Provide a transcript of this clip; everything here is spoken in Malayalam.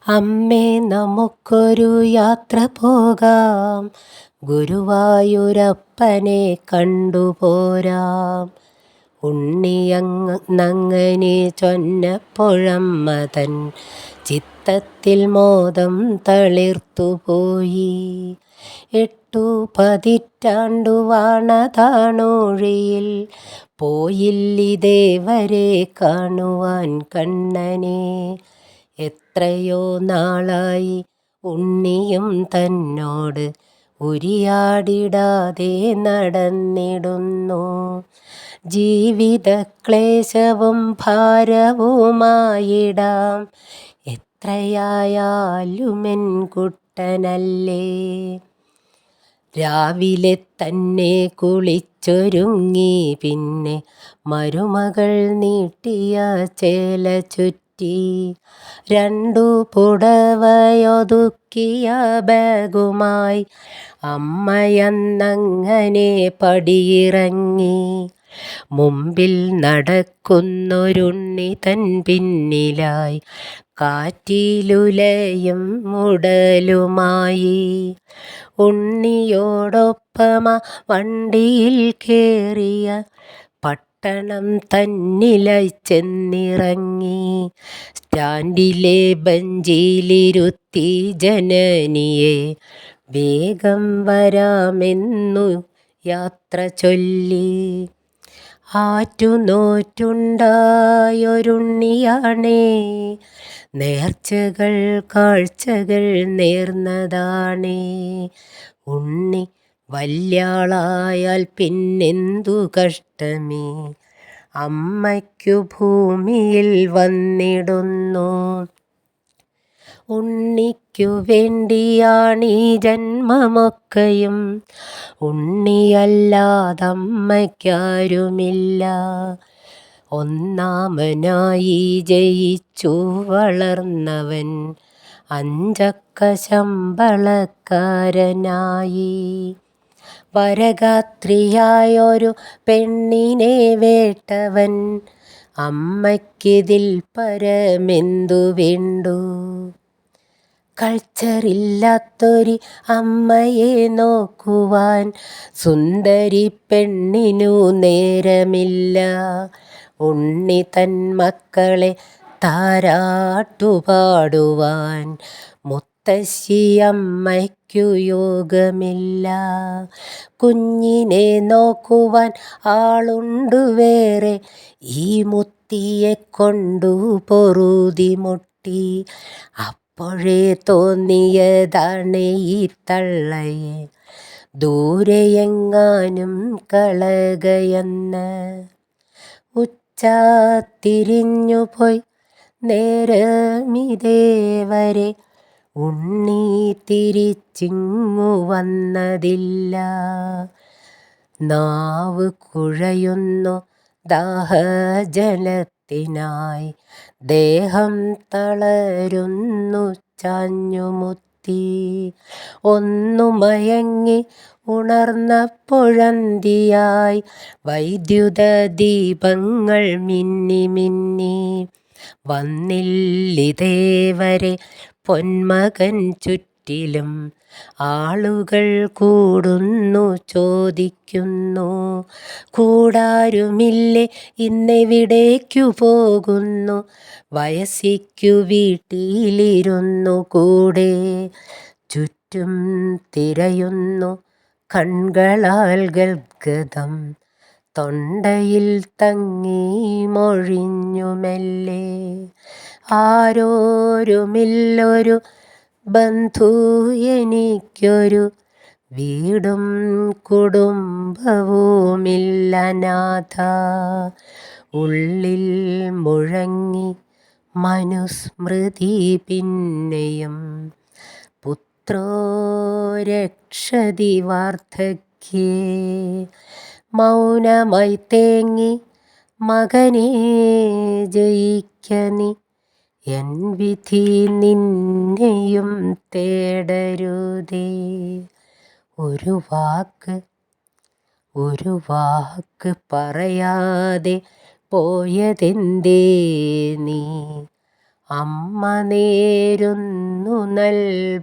അമ്മേ നമുക്കൊരു യാത്ര പോകാം, ഗുരുവായൂരപ്പനെ കണ്ടുപോരാം. ഉണ്ണിയങ്ങനെ ചൊന്നപ്പോഴമ്മ തൻ ചിത്തത്തിൽ മോദം തളിർത്തുപോയി. 8 പതിറ്റാണ്ടു വാണതാണൊഴിയിൽ, പോയില്ലിതേവരെ കാണുവാൻ കണ്ണനെ. എത്രയോ നാളായി ഉണ്ണിയും തന്നോട് ഉരിയാടിടാതെ നടന്നിടുന്നു. ജീവിതക്ലേശവും ഭാരവുമായിടാം, എത്രയായാലുമെൻ കുട്ടനല്ലേ. രാവിലെ തന്നെ കുളിച്ചൊരുങ്ങി, പിന്നെ മരുമകൾ നീട്ടിയ ചേല ചുറ്റി, 2 പുടവയൊതുക്കിയ ബാഗുമായി അമ്മയന്നങ്ങനെ പടിയിറങ്ങി. മുമ്പിൽ നടക്കുന്നൊരുണ്ണി തൻ പിന്നിലായി കാറ്റിലുലയും ഉടലുമായി. ഉണ്ണിയോടൊപ്പമ വണ്ടിയിൽ കേറിയ പട്ടണം തന്നിലായി ചെന്നിറങ്ങി. സ്റ്റാൻഡിലെ ബെഞ്ചിലിരുത്തി ജനനിയെ വേഗം വരാമെന്നു യാത്ര ചൊല്ലി. ആറ്റുനോറ്റുണ്ടായൊരുണ്ണിയാണേ, നേർച്ചകൾ കാഴ്ചകൾ നേർന്നതാണേ. ഉണ്ണി വല്യാളായാൽ പിന്നെന്തു കഷ്ടമേ, അമ്മയ്ക്കു ഭൂമിയിൽ വന്നിടുന്നു. ഉണ്ണിക്കു വേണ്ടിയാണീ ജന്മമൊക്കെയും, ഉണ്ണിയല്ലാതമ്മയ്ക്കാരുമില്ല. ഒന്നാമനായി ജയിച്ചു വളർന്നവൻ 5 അക്ക ശമ്പളക്കാരനായി. വരഗാത്രിയായൊരു പെണ്ണിനെ വേട്ടവൻ, അമ്മയ്ക്കിതിൽ പരമെന്തു വേണ്ടു. കൾച്ചറില്ലാത്തൊരി അമ്മയെ നോക്കുവാൻ സുന്ദരി പെണ്ണിനു നേരമില്ല. ഉണ്ണി തൻ മക്കളെ താരാട്ടുപാടുവാൻ മുത്തശ്ശിയമ്മയ്ക്കു യോഗമില്ല. കുഞ്ഞിനെ നോക്കുവാൻ ആളുണ്ടു വേറെ, ഈ മുത്തിയെക്കൊണ്ടു പൊറുതിമുട്ടി. അപ്പോഴേ തോന്നിയതാണ് ഈ തള്ളയെ ദൂരെയെങ്ങാനും കളകയെന്ന്. തിരിഞ്ഞുപോയി നേരമിതേവരെ ഉണ്ണി തിരിച്ചിങ്ങു വന്നതില്ല. നാവ് കുഴയുന്നു ദാഹജലത്തിനായി, ദേഹം തളരുന്നു ചാഞ്ഞുമുത്തി. ഒന്നു മയങ്ങി ഉണർന്നപ്പോഴന്തിയായി, വൈദ്യുത ദീപങ്ങൾ മിന്നി മിന്നി. വന്നില്ലിതേവരെ പൊന്മകൻ ചുറ്റിലും, ആളുകൾ കൂടുന്നു ചോദിക്കുന്നു. കൂടാരുമില്ലേ, ഇന്നെവിടേക്കു പോകുന്നു, വയസ്സിക്കു വീട്ടിലിരുന്നു കൂടെ. ചുറ്റും തിരയുന്നു കൺകളാൽ ഗദ്ഗദം, തൊണ്ടയിൽ തങ്ങി മൊഴിഞ്ഞു മെല്ലെ. ആരോരുമില്ലൊരു ബന്ധു, എനിക്കൊരു വീടും കുടുംബവുമില്ല നാഥ. ഉള്ളിൽ മുഴങ്ങി മനുസ്മൃതി പിന്നെയും, പുത്രോ രക്ഷതി വാർദ്ധക്യേ. മൗനമായി തേങ്ങി മകനേ ജയിക്ക നീ, എൻ വിധി നിന്നെയും തേടരുതേ. ഒരു വാക്ക് പറയാതെ പോയതെന്തേ നീ, അമ്മ നേരുന്നു നൽഭാവുകങ്ങൾ.